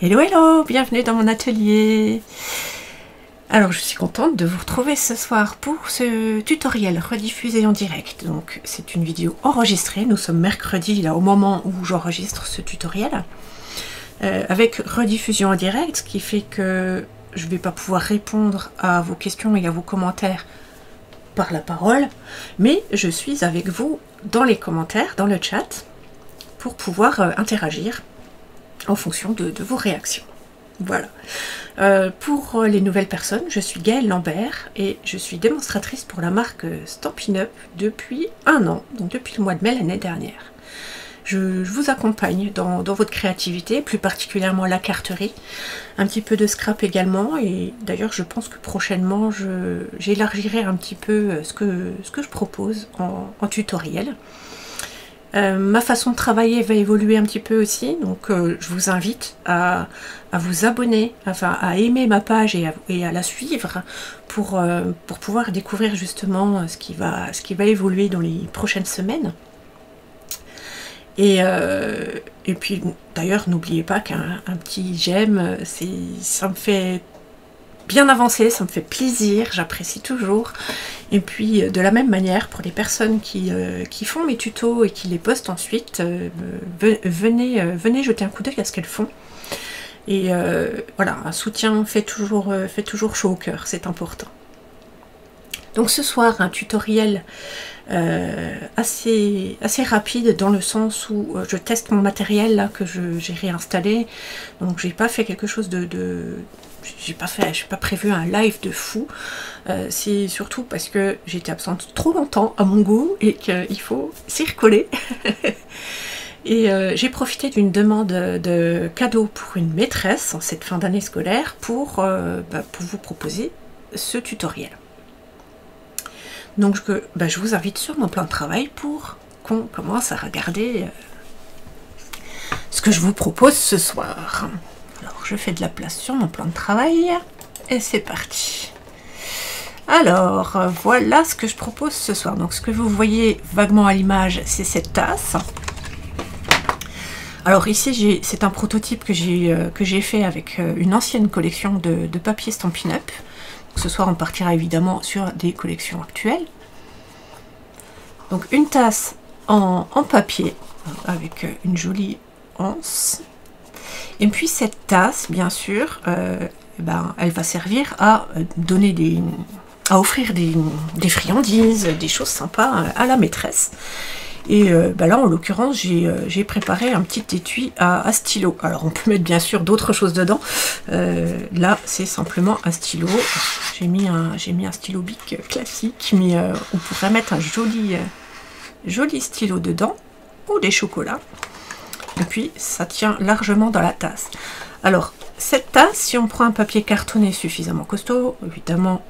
Hello hello, bienvenue dans mon atelier. Alors je suis contente de vous retrouver ce soir pour ce tutoriel rediffusé en direct. Donc c'est une vidéo enregistrée, nous sommes mercredi là au moment où j'enregistre ce tutoriel. Avec rediffusion en direct, ce qui fait que je ne vais pas pouvoir répondre à vos questions et à vos commentaires par la parole, mais je suis avec vous dans les commentaires, dans le chat, pour pouvoir interagir en fonction de vos réactions. Voilà. Pour les nouvelles personnes, je suis Gaëlle Lambert et je suis démonstratrice pour la marque Stampin' Up depuis 1 an, donc depuis le mois de mai l'année dernière. Je vous accompagne dans votre créativité, plus particulièrement la carterie, un petit peu de scrap également, et d'ailleurs je pense que prochainement j'élargirai un petit peu ce que je propose en tutoriel. Ma façon de travailler va évoluer un petit peu aussi, donc je vous invite à vous abonner, enfin à aimer ma page et à la suivre pour pouvoir découvrir justement ce qui va évoluer dans les prochaines semaines. Et puis d'ailleurs n'oubliez pas qu'un petit j'aime, ça me fait bien avancer, ça me fait plaisir, j'apprécie toujours. Et puis de la même manière, pour les personnes qui font mes tutos et qui les postent ensuite, venez jeter un coup d'œil à ce qu'elles font. Et voilà, un soutien fait toujours chaud au cœur, c'est important. Donc ce soir, un tutoriel assez rapide, dans le sens où je teste mon matériel là que j'ai réinstallé. Donc j'ai pas fait quelque chose j'ai pas prévu un live de fou. C'est surtout parce que j'étais absente trop longtemps à mon goût et qu'il faut s'y recoller. Et j'ai profité d'une demande de cadeau pour une maîtresse en cette fin d'année scolaire pour vous proposer ce tutoriel. Donc je vous invite sur mon plan de travail pour qu'on commence à regarder ce que je vous propose ce soir. Alors je fais de la place sur mon plan de travail et c'est parti. Alors voilà ce que je propose ce soir. Donc ce que vous voyez vaguement à l'image, c'est cette tasse. Alors ici c'est un prototype que j'ai fait avec une ancienne collection de papier Stampin' Up. Ce soir on partira évidemment sur des collections actuelles. Donc une tasse en papier avec une jolie anse. Et puis cette tasse, bien sûr, elle va servir à offrir des friandises, des choses sympas à la maîtresse. Et là en l'occurrence j'ai préparé un petit étui à stylo. Alors on peut mettre bien sûr d'autres choses dedans. Là c'est simplement un stylo. J'ai mis un stylo bic classique, mais on pourrait mettre un joli stylo dedans, ou des chocolats. Et puis ça tient largement dans la tasse. Alors cette tasse, si on prend un papier cartonné suffisamment costaud, évidemment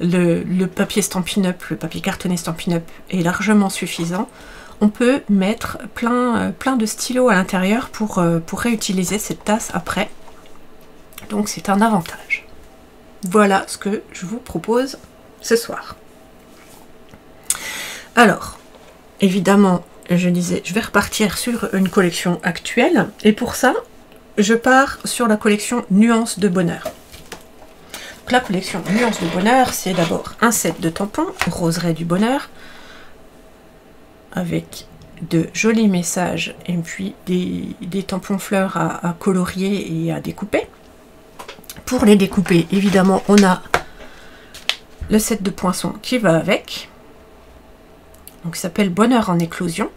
le papier Stampin' Up, le papier cartonné Stampin' Up est largement suffisant. On peut mettre plein de stylos à l'intérieur pour réutiliser cette tasse après. Donc c'est un avantage. Voilà ce que je vous propose ce soir. Alors, évidemment, je disais, je vais repartir sur une collection actuelle. Et pour ça, je pars sur la collection Nuances de Bonheur. Donc, la collection Nuances de Bonheur, c'est d'abord un set de tampons, Roseraie du Bonheur, avec de jolis messages et puis des tampons fleurs à colorier et à découper. Pour les découper, évidemment, on a le set de poinçons qui va avec. Donc, il s'appelle Bonheur en éclosion.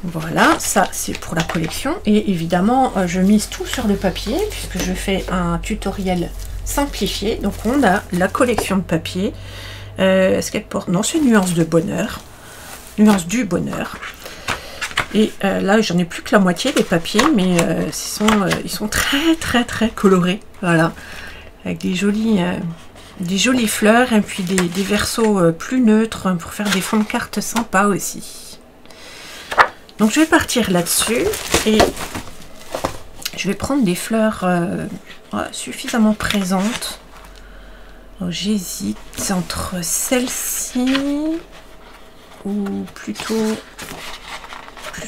Voilà, ça c'est pour la collection. Et évidemment, je mise tout sur le papier puisque je fais un tutoriel simplifié. Donc, on a la collection de papier. Est-ce qu'elle porte? Non, c'est Nuances de Bonheur. Nuances du Bonheur. Et là, j'en ai plus que la moitié des papiers, mais ils sont très colorés. Voilà, avec des jolies fleurs et puis des versos plus neutres pour faire des fonds de cartes sympas aussi. Donc je vais partir là-dessus et je vais prendre des fleurs suffisamment présentes. J'hésite entre celle-ci ou plutôt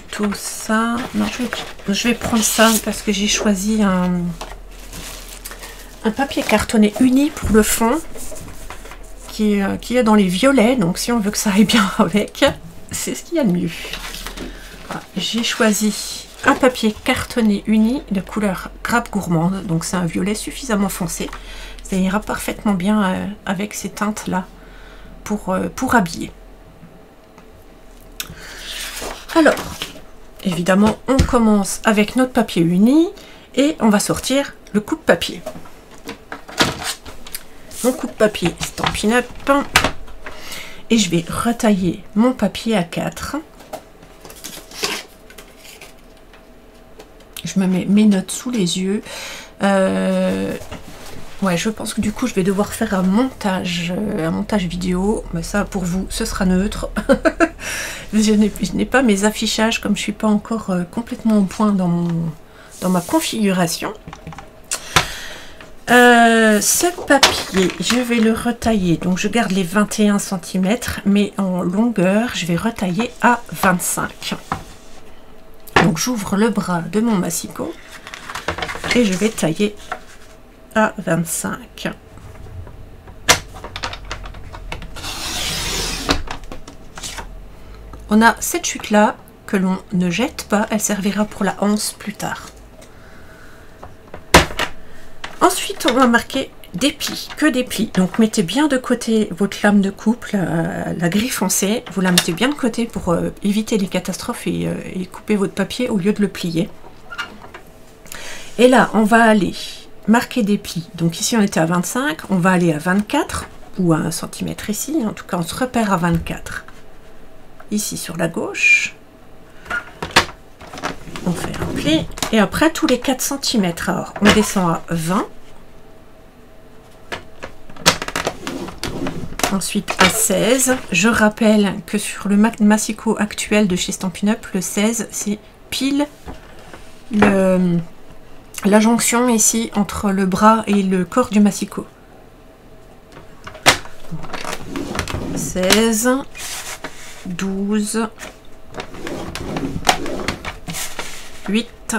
plutôt ça. Non, je vais prendre ça parce que j'ai choisi un papier cartonné uni pour le fond qui est dans les violets. Donc si on veut que ça aille bien avec, c'est ce qu'il y a de mieux. Voilà, j'ai choisi un papier cartonné uni de couleur grappe gourmande. Donc c'est un violet suffisamment foncé. Ça ira parfaitement bien avec ces teintes là pour habiller. Alors, évidemment, on commence avec notre papier uni et on va sortir le coupe-papier. Mon coupe-papier Stampin' Up et je vais retailler mon papier A4. Je me mets mes notes sous les yeux. Ouais, je pense que du coup, je vais devoir faire un montage vidéo. Mais ça, pour vous, ce sera neutre. Je n'ai pas mes affichages, comme je ne suis pas encore complètement au point dans ma configuration. Ce papier, je vais le retailler. Donc, je garde les 21 cm, mais en longueur, je vais retailler à 25. Donc, j'ouvre le bras de mon massicot et je vais tailler à 25. On a cette chute là que l'on ne jette pas, elle servira pour la anse plus tard. Ensuite on va marquer des plis, que des plis. Donc mettez bien de côté votre lame de coupe, la gris foncé, vous la mettez bien de côté pour éviter les catastrophes et couper votre papier au lieu de le plier. Et là on va aller marquer des plis. Donc ici on était à 25, on va aller à 24 ou à 1 cm ici. En tout cas on se repère à 24. Ici sur la gauche. On fait un pli. Et après tous les 4 cm. Alors on descend à 20. Ensuite à 16. Je rappelle que sur le massicot actuel de chez Stampin' Up, le 16 c'est pile la jonction ici entre le bras et le corps du massicot. 16, 12, 8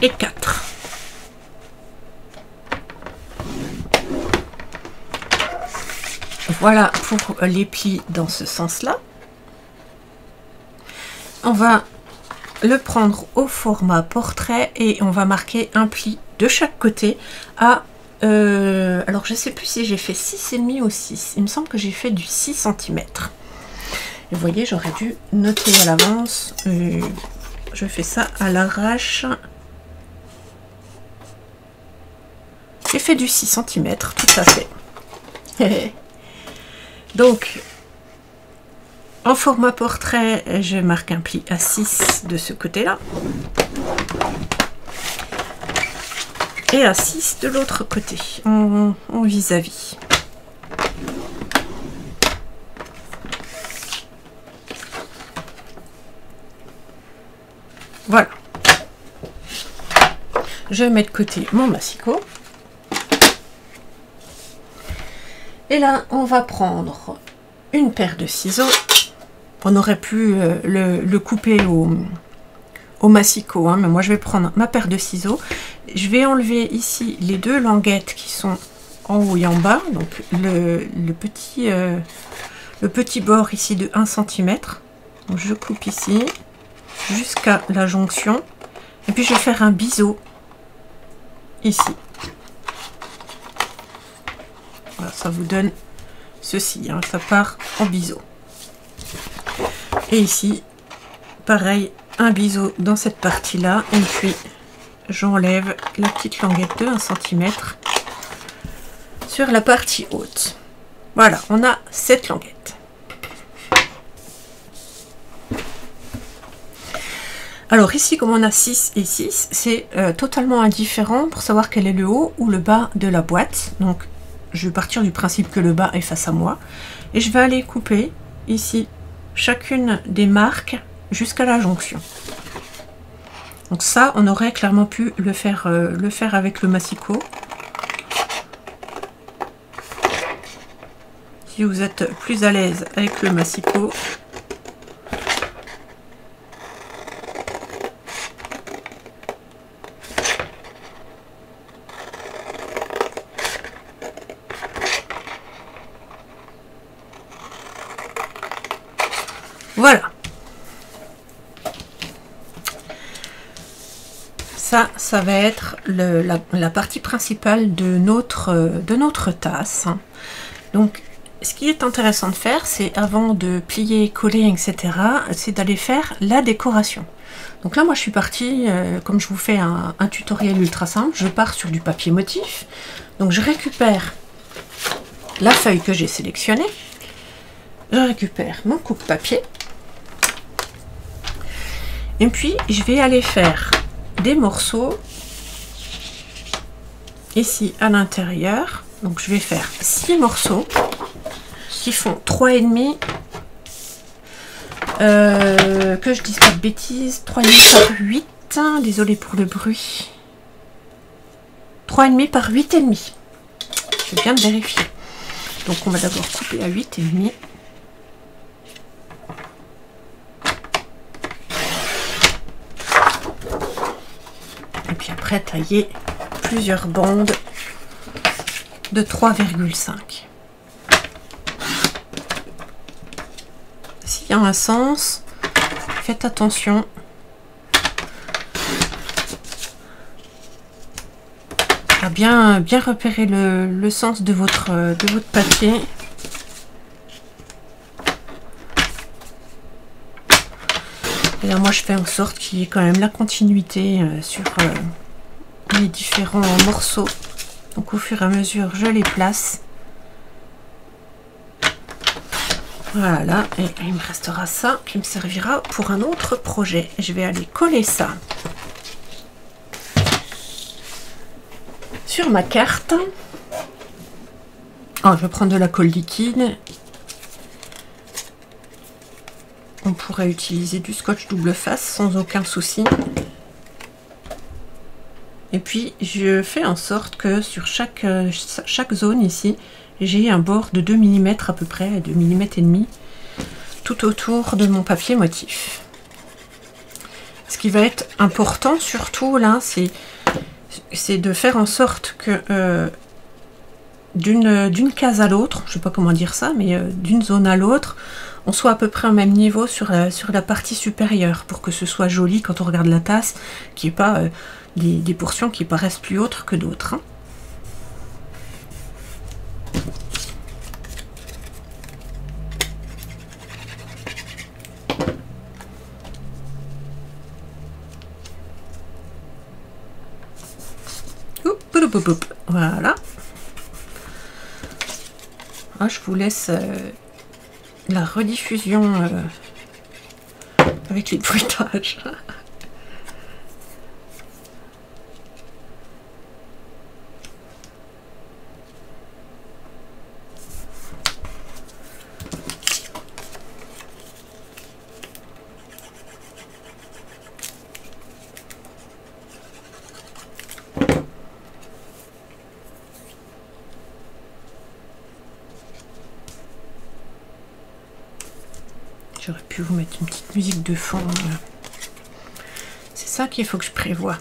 et 4. Voilà pour les plis dans ce sens-là. On va le prendre au format portrait et on va marquer un pli de chaque côté à alors je sais plus si j'ai fait 6,5 ou 6, il me semble que j'ai fait du 6 cm. Et vous voyez, j'aurais dû noter à l'avance, je fais ça à l'arrache. J'ai fait du 6 cm, tout à fait. Donc en format portrait, je marque un pli à 6 de ce côté-là. Et à 6 de l'autre côté, en vis-à-vis. Voilà. Je mets de côté mon massicot. Et là, on va prendre une paire de ciseaux. On aurait pu le couper au massicot, hein, mais moi je vais prendre ma paire de ciseaux. Je vais enlever ici les deux languettes qui sont en haut et en bas. Donc le petit bord ici de 1 cm. Donc je coupe ici jusqu'à la jonction. Et puis je vais faire un biseau ici. Voilà, ça vous donne ceci, hein, ça part en biseau. Et ici, pareil, un biseau dans cette partie-là. Et puis, j'enlève la petite languette de 1 cm sur la partie haute. Voilà, on a cette languette. Alors ici, comme on a 6 et 6, c'est totalement indifférent pour savoir quel est le haut ou le bas de la boîte. Donc, je vais partir du principe que le bas est face à moi. Et je vais aller couper ici chacune des marques jusqu'à la jonction. Donc ça, on aurait clairement pu le faire avec le massicot. Si vous êtes plus à l'aise avec le massicot, Voilà. Ça va être la partie principale de notre tasse. Donc, ce qui est intéressant de faire, c'est avant de plier, coller, etc., c'est d'aller faire la décoration. Donc là, moi, je suis partie, comme je vous fais un tutoriel ultra simple, je pars sur du papier motif. Donc, je récupère la feuille que j'ai sélectionnée. Je récupère mon coupe-papier. Et puis, je vais aller faire des morceaux ici à l'intérieur. Donc, je vais faire 6 morceaux qui font 3,5. Que je dise pas de bêtises, 3,5 par 8. Désolée pour le bruit. 3,5 par 8,5. Je viens de vérifier. Donc, on va d'abord couper à 8,5. Et puis après, tailler plusieurs bandes de 3,5. S'il y a un sens, faites attention. À bien repérer le sens de votre papier. Et là, moi, je fais en sorte qu'il y ait quand même la continuité sur les différents morceaux. Donc, au fur et à mesure, je les place. Voilà, et il me restera ça qui me servira pour un autre projet. Je vais aller coller ça sur ma carte. Oh, je vais prendre de la colle liquide. On pourrait utiliser du scotch double face sans aucun souci. Et puis je fais en sorte que sur chaque zone ici, j'ai un bord de 2 mm à peu près, 2 mm et demi, tout autour de mon papier motif. Ce qui va être important surtout là, c'est de faire en sorte que d'une case à l'autre, je sais pas comment dire ça, mais d'une zone à l'autre, on soit à peu près au même niveau sur la partie supérieure, pour que ce soit joli quand on regarde la tasse, qu'il n'y ait pas des portions qui paraissent plus hautes que d'autres. Hein. Voilà. Ah, je vous laisse la rediffusion avec les bruitages. J'aurais pu vous mettre une petite musique de fond. C'est ça qu'il faut que je prévoie.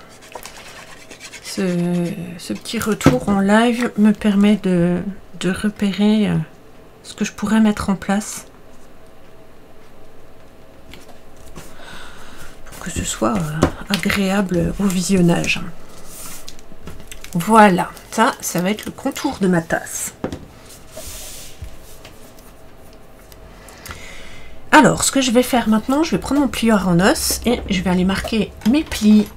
Ce petit retour en live me permet de repérer ce que je pourrais mettre en place pour que ce soit agréable au visionnage. Voilà, ça va être le contour de ma tasse. Alors, ce que je vais faire maintenant, je vais prendre mon plieur en os et je vais aller marquer mes plis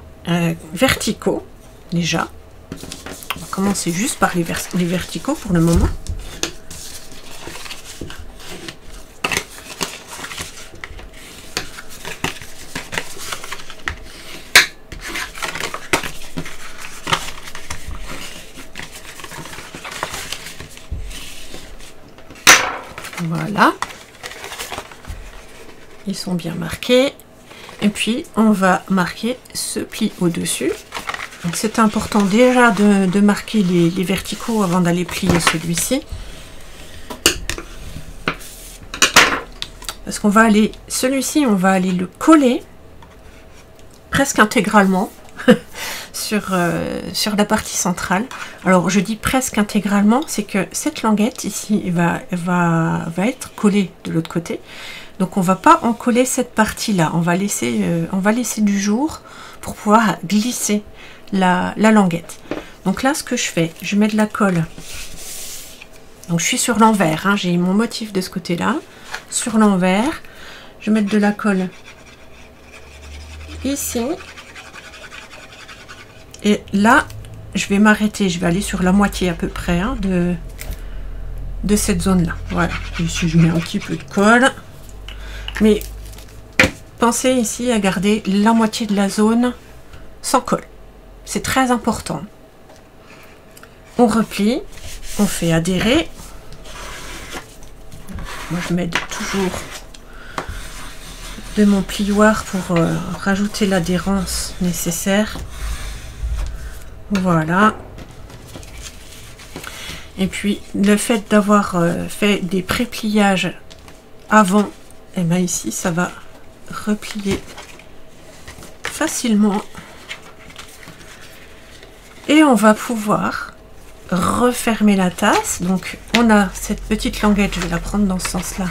verticaux, déjà. On va commencer juste par les verticaux pour le moment. Voilà. Ils sont bien marqués. Et puis, on va marquer ce pli au-dessus. Donc, c'est important déjà de marquer les verticaux avant d'aller plier celui-ci. Parce qu'on va aller, celui-ci, on va aller le coller presque intégralement sur la partie centrale. Alors, je dis presque intégralement, c'est que cette languette ici va être collée de l'autre côté. Donc on va pas en coller cette partie là, on va laisser du jour pour pouvoir glisser la languette. Donc là ce que je fais, je mets de la colle, donc je suis sur l'envers, hein, j'ai mon motif de ce côté là, sur l'envers, je vais mettre de la colle ici, et là je vais m'arrêter, je vais aller sur la moitié à peu près, hein, de cette zone là. Voilà, ici je mets un petit peu de colle, mais pensez ici à garder la moitié de la zone sans colle, c'est très important. On replie, on fait adhérer. Moi je m'aide toujours de mon plioir pour rajouter l'adhérence nécessaire. Voilà. Et puis le fait d'avoir fait des pré-pliages avant, et bien ici ça va replier facilement. Et on va pouvoir refermer la tasse. Donc on a cette petite languette, je vais la prendre dans ce sens là,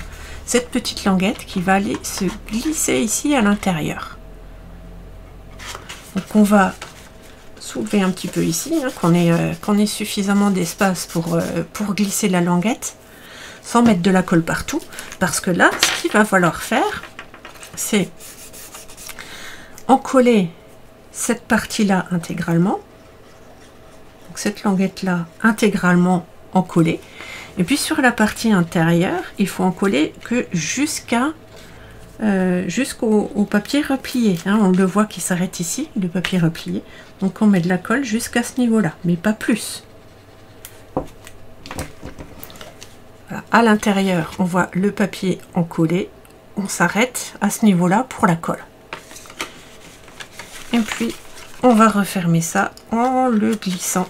cette petite languette qui va aller se glisser ici à l'intérieur. Donc on va soulever un petit peu ici, hein, qu'on ait suffisamment d'espace pour glisser la languette sans mettre de la colle partout, parce que là ce qu'il va falloir faire, c'est encoller cette partie là intégralement, donc cette languette là intégralement encollée, et puis sur la partie intérieure il faut encoller que jusqu'au papier replié, hein, on le voit qui s'arrête ici, le papier replié, donc on met de la colle jusqu'à ce niveau là, mais pas plus. Voilà. À l'intérieur on voit le papier encollé, on s'arrête à ce niveau là pour la colle, et puis on va refermer ça en le glissant,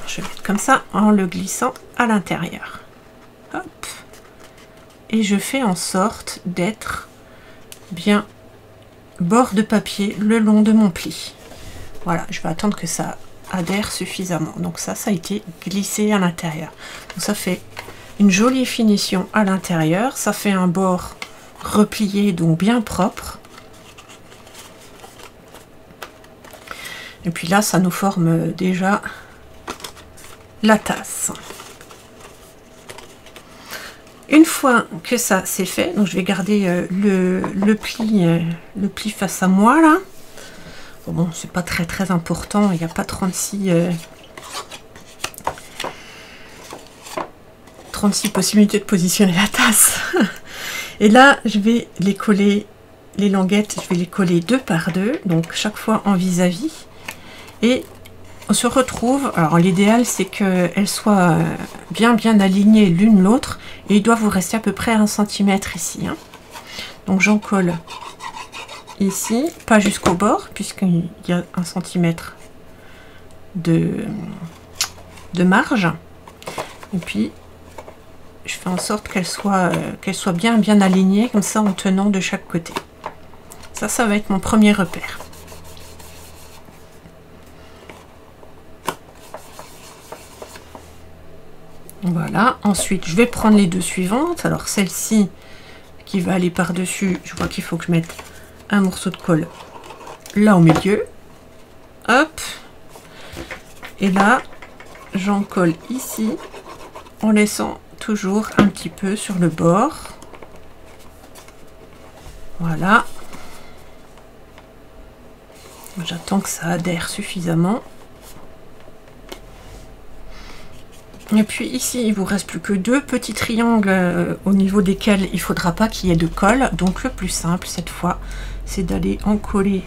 je vais mettre comme ça, en le glissant à l'intérieur. Hop, et je fais en sorte d'être bien bord de papier le long de mon pli. Voilà, je vais attendre que ça adhère suffisamment. Donc ça a été glissé à l'intérieur. Donc ça fait une jolie finition à l'intérieur. Ça fait un bord replié, donc bien propre. Et puis là, ça nous forme déjà la tasse. Une fois que ça c'est fait, donc je vais garder le pli face à moi là. Bon, c'est pas très important, il n'y a pas 36 possibilités de positionner la tasse. Et là, je vais les coller, les languettes, je vais les coller 2 par 2, donc chaque fois en vis-à-vis. Et on se retrouve, alors l'idéal c'est qu'elles soient bien alignées l'une l'autre, et il doit vous rester à peu près 1 cm ici, hein. Donc j'en colle ici, pas jusqu'au bord puisqu'il y a 1 cm de marge, et puis je fais en sorte qu'elles soient bien alignées comme ça en tenant de chaque côté. Ça va être mon premier repère. Voilà, ensuite je vais prendre les 2 suivantes. Alors celle-ci qui va aller par-dessus, je vois qu'il faut que je mette un morceau de colle là au milieu. Hop. Et là, j'en colle ici en laissant toujours un petit peu sur le bord. Voilà. J'attends que ça adhère suffisamment. Et puis ici, il vous reste plus que 2 petits triangles au niveau desquels il ne faudra pas qu'il y ait de colle. Donc le plus simple cette fois, c'est d'aller encoller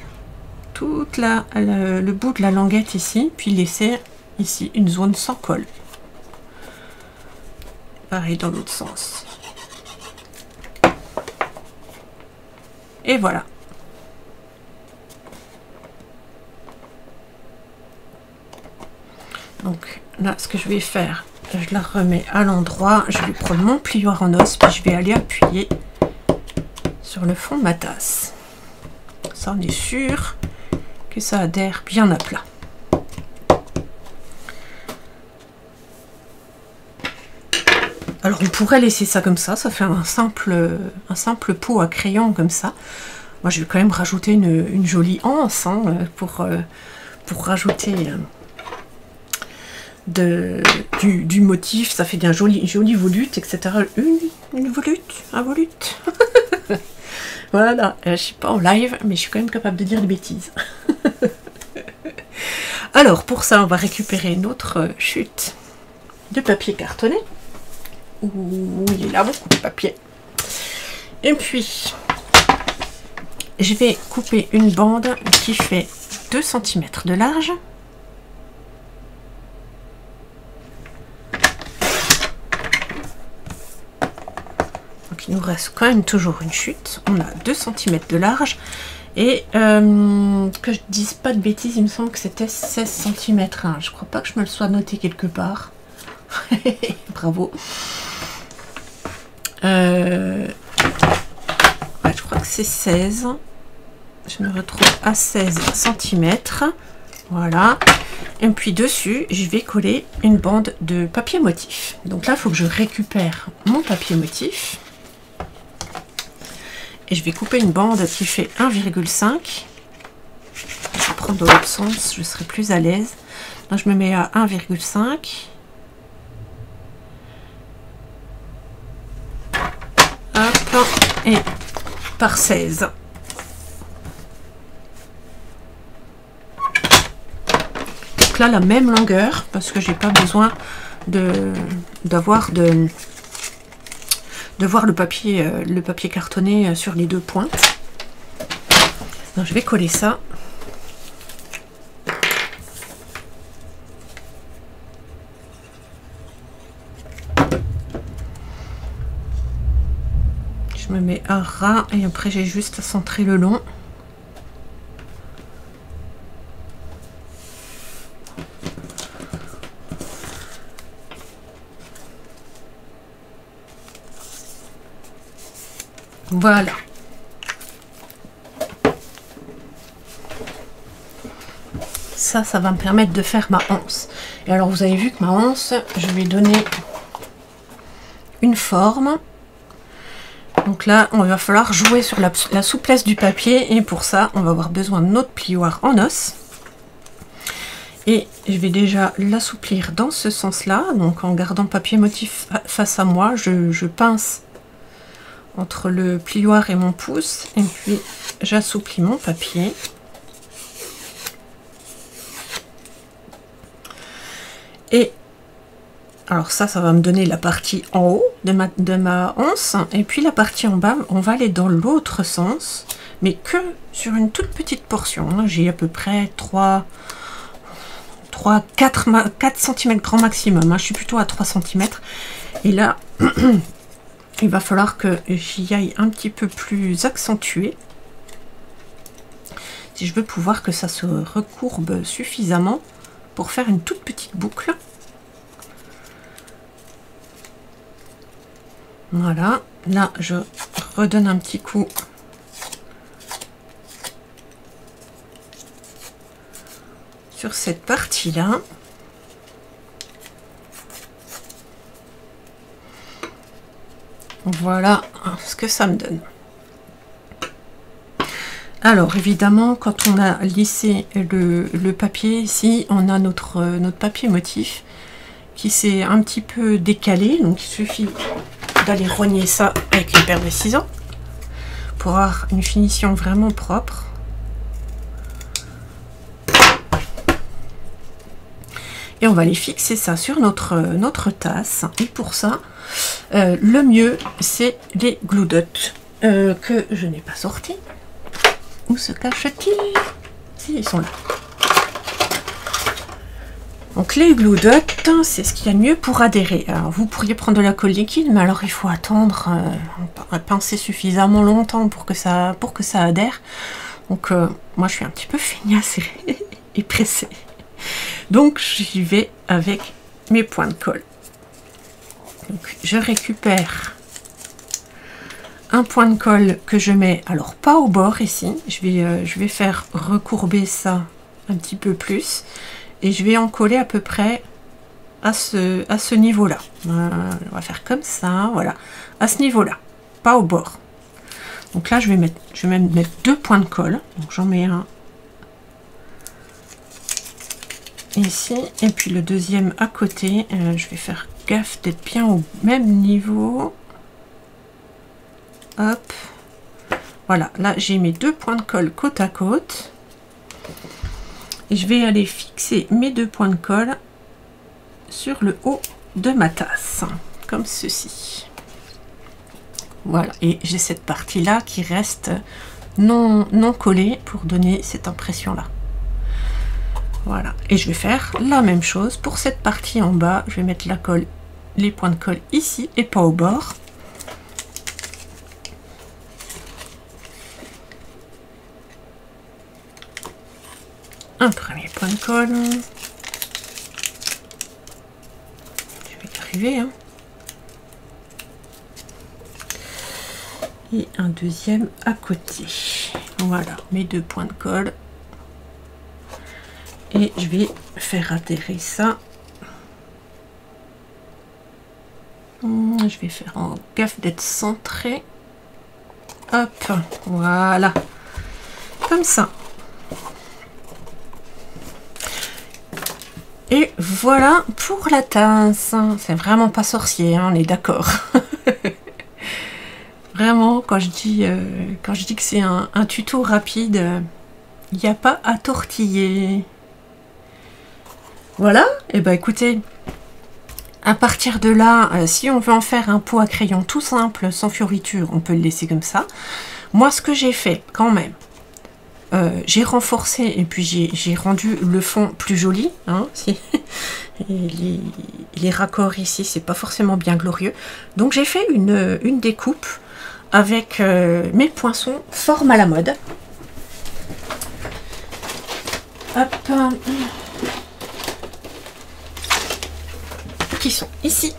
toute le bout de la languette ici, puis laisser ici une zone sans colle. Pareil dans l'autre sens. Et voilà. Donc là, ce que je vais faire, je la remets à l'endroit, je vais prendre mon plioir en os, puis je vais aller appuyer sur le fond de ma tasse. Ça, on est sûr que ça adhère bien à plat. Alors on pourrait laisser ça comme ça fait un simple pot à crayon comme ça. Moi je vais quand même rajouter une jolie anse hein, pour rajouter du motif, ça fait bien joli volute, etc. Une volute, un volute. Voilà, je suis pas en live, mais je suis quand même capable de dire des bêtises. Alors pour ça, on va récupérer notre chute de papier cartonné. Ouh, il est là beaucoup de papier. Et puis, je vais couper une bande qui fait 2 cm de large. Donc il nous reste quand même toujours une chute. On a 2 cm de large. Et que je dise pas de bêtises, il me semble que c'était 16 cm. Hein. Je crois pas que je me le sois noté quelque part. Bravo. Ouais, je crois que c'est 16. Je me retrouve à 16 cm. Voilà. Et puis dessus, je vais coller une bande de papier motif. Donc là, il faut que je récupère mon papier motif. Et je vais couper une bande qui fait 1,5. Je vais prendre dans l'autre sens, je serai plus à l'aise. Donc je me mets à 1,5. Hop, et par 16. Donc là, la même longueur, parce que j'ai pas besoin de voir le papier cartonné sur les deux pointes. Donc je vais coller ça. Je me mets à ras et après j'ai juste à centrer le long. Voilà. Ça va me permettre de faire ma anse. Et alors vous avez vu que ma anse, je vais donner une forme. Donc là, on va falloir jouer sur la souplesse du papier. Et pour ça, on va avoir besoin de notre plioir en os. Et je vais déjà l'assouplir dans ce sens-là. Donc en gardant le papier motif face à moi, je pince entre le plioir et mon pouce, et puis j'assouplis mon papier. Et alors ça va me donner la partie en haut de ma anse, et puis la partie en bas, on va aller dans l'autre sens, mais que sur une toute petite portion. J'ai à peu près 4 cm grand maximum. Je suis plutôt à 3 cm. Et là, il va falloir que j'y aille un petit peu plus accentué si je veux pouvoir que ça se recourbe suffisamment pour faire une toute petite boucle. Voilà, là je redonne un petit coup sur cette partie-là. Voilà ce que ça me donne. Alors évidemment, quand on a lissé le papier, ici on a notre papier motif qui s'est un petit peu décalé, donc il suffit d'aller rogner ça avec une paire de ciseaux pour avoir une finition vraiment propre. Et on va aller fixer ça sur notre tasse. Et pour ça, le mieux, c'est les glue dots que je n'ai pas sortis. Où se cachent-ils? Si, ils sont là. Donc les glue dots, c'est ce qu'il y a de mieux pour adhérer. Alors vous pourriez prendre de la colle liquide, mais alors il faut attendre, pincer suffisamment longtemps pour que ça adhère. Donc moi je suis un petit peu feignasse et pressée. Donc j'y vais avec mes points de colle. Donc je récupère un point de colle que je mets, alors pas au bord ici, je vais faire recourber ça un petit peu plus et je vais en coller à peu près à ce niveau-là. On va faire comme ça, voilà, à ce niveau-là, pas au bord. Donc là, je vais même mettre 2 points de colle. Donc j'en mets un ici, et puis le deuxième à côté. Je vais faire gaffe d'être bien au même niveau. Hop. Voilà, là j'ai mes 2 points de colle côte à côte. Et je vais aller fixer mes 2 points de colle sur le haut de ma tasse, comme ceci. Voilà, et j'ai cette partie-là qui reste non collée pour donner cette impression-là. Voilà, et je vais faire la même chose pour cette partie en bas. Je vais mettre la colle, les points de colle ici et pas au bord. Un premier point de colle. Je vais y arriver, hein. Et un deuxième à côté. Voilà, mes 2 points de colle. Et je vais faire atterrir ça. Je vais faire en gaffe d'être centré. Hop, voilà. Comme ça. Et voilà pour la tasse. C'est vraiment pas sorcier, hein, on est d'accord. Vraiment, quand je dis que c'est un tuto rapide, il n'y a pas à tortiller. Voilà, et ben écoutez, à partir de là, si on veut en faire un pot à crayon tout simple, sans fioriture, on peut le laisser comme ça. Moi, ce que j'ai fait quand même, j'ai renforcé et puis j'ai rendu le fond plus joli. Hein, les raccords ici, c'est pas forcément bien glorieux. Donc j'ai fait une découpe avec mes poinçons forme à la mode. Hop. Qui sont ici.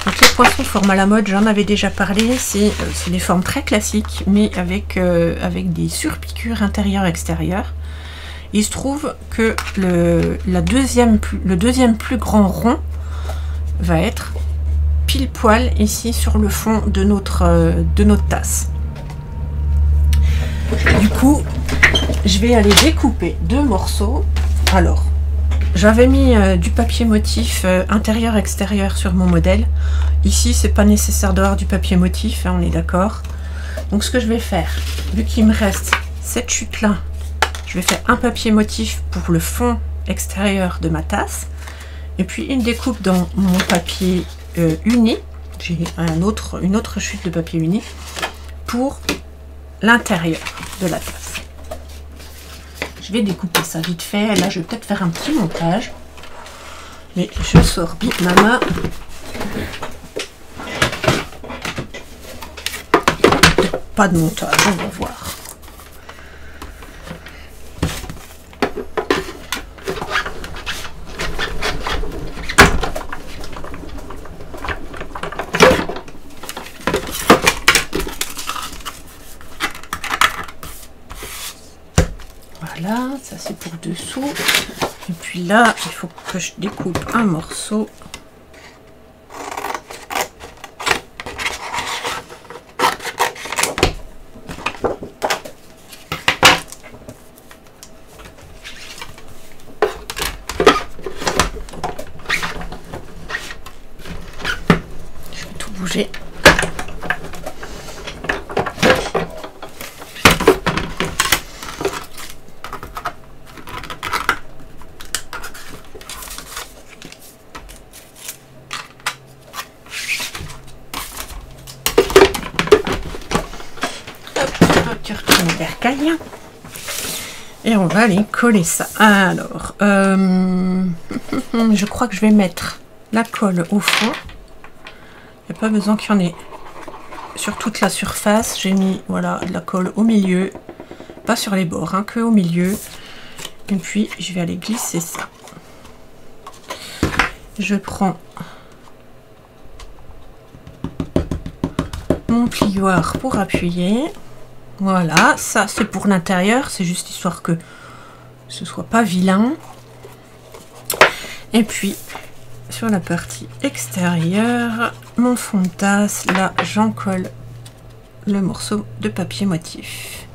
Donc les poinçons forme à la mode, j'en avais déjà parlé, c'est des formes très classiques, mais avec des surpiqûres intérieures-extérieures. Il se trouve que le deuxième plus grand rond va être pile poil ici sur le fond de notre tasse. Du coup, je vais aller découper 2 morceaux. Alors, j'avais mis du papier motif intérieur-extérieur sur mon modèle. Ici, c'est pas nécessaire d'avoir du papier motif, hein, on est d'accord. Donc ce que je vais faire, vu qu'il me reste cette chute-là, je vais faire un papier motif pour le fond extérieur de ma tasse. Et puis une découpe dans mon papier uni. J'ai une autre chute de papier uni pour l'intérieur de la tasse. Je vais découper ça vite fait. Là, je vais peut-être faire un petit montage. Mais je sors vite ma main. Pas de montage, on va voir. Voilà, ça c'est pour dessous. Et puis là, il faut que je découpe un morceau. Je vais tout bouger. Et on va aller coller ça. Alors, je crois que je vais mettre la colle au fond. Il n'y a pas besoin qu'il y en ait sur toute la surface. J'ai mis voilà, de la colle au milieu, pas sur les bords, hein, que au milieu. Et puis, je vais aller glisser ça. Je prends mon plioir pour appuyer. Voilà, ça c'est pour l'intérieur, c'est juste histoire que ce soit pas vilain. Et puis sur la partie extérieure mon fond de tasse. Là, j'en colle le morceau de papier motif.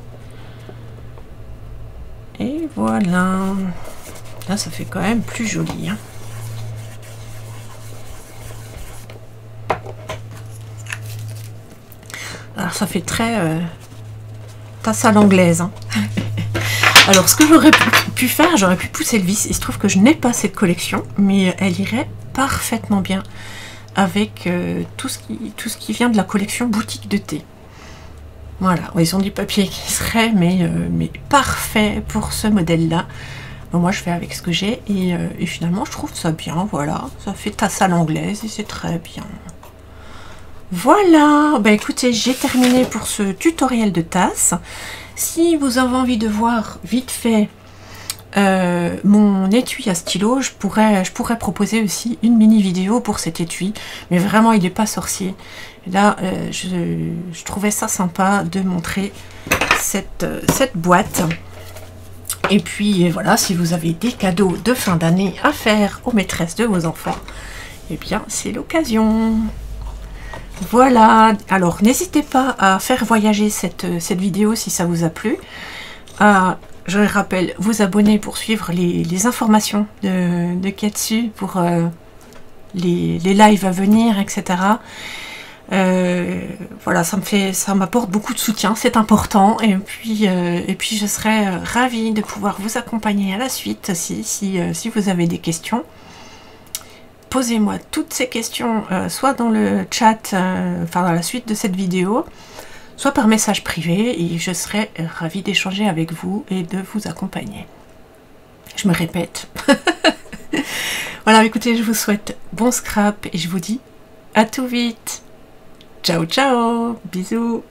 Et voilà. Là, ça fait quand même plus joli, hein. Alors, ça fait très tasse à l'anglaise, hein. Alors, ce que j'aurais pu faire, j'aurais pu pousser le vis. Il se trouve que je n'ai pas cette collection, mais elle irait parfaitement bien avec tout ce qui vient de la collection boutique de thé. Voilà, ils ont du papier qui serait, mais parfait pour ce modèle-là. Donc moi, je fais avec ce que j'ai et finalement, je trouve ça bien. Voilà, ça fait tasse à l'anglaise et c'est très bien. Voilà, bah écoutez, j'ai terminé pour ce tutoriel de tasse. Si vous avez envie de voir vite fait mon étui à stylo, je pourrais proposer aussi une mini vidéo pour cet étui, mais vraiment il n'est pas sorcier. Là, je trouvais ça sympa de montrer cette boîte. Et puis voilà, si vous avez des cadeaux de fin d'année à faire aux maîtresses de vos enfants, eh bien c'est l'occasion. Voilà, alors n'hésitez pas à faire voyager cette vidéo si ça vous a plu. Je rappelle, vous abonner pour suivre les informations de Katsu, pour les lives à venir, etc. Voilà, ça m'apporte beaucoup de soutien, c'est important. Et puis je serais ravie de pouvoir vous accompagner à la suite aussi, si vous avez des questions. Posez-moi toutes ces questions, soit dans le chat, enfin dans la suite de cette vidéo, soit par message privé, et je serai ravie d'échanger avec vous et de vous accompagner. Je me répète. Voilà, écoutez, je vous souhaite bon scrap et je vous dis à tout vite. Ciao, ciao, bisous.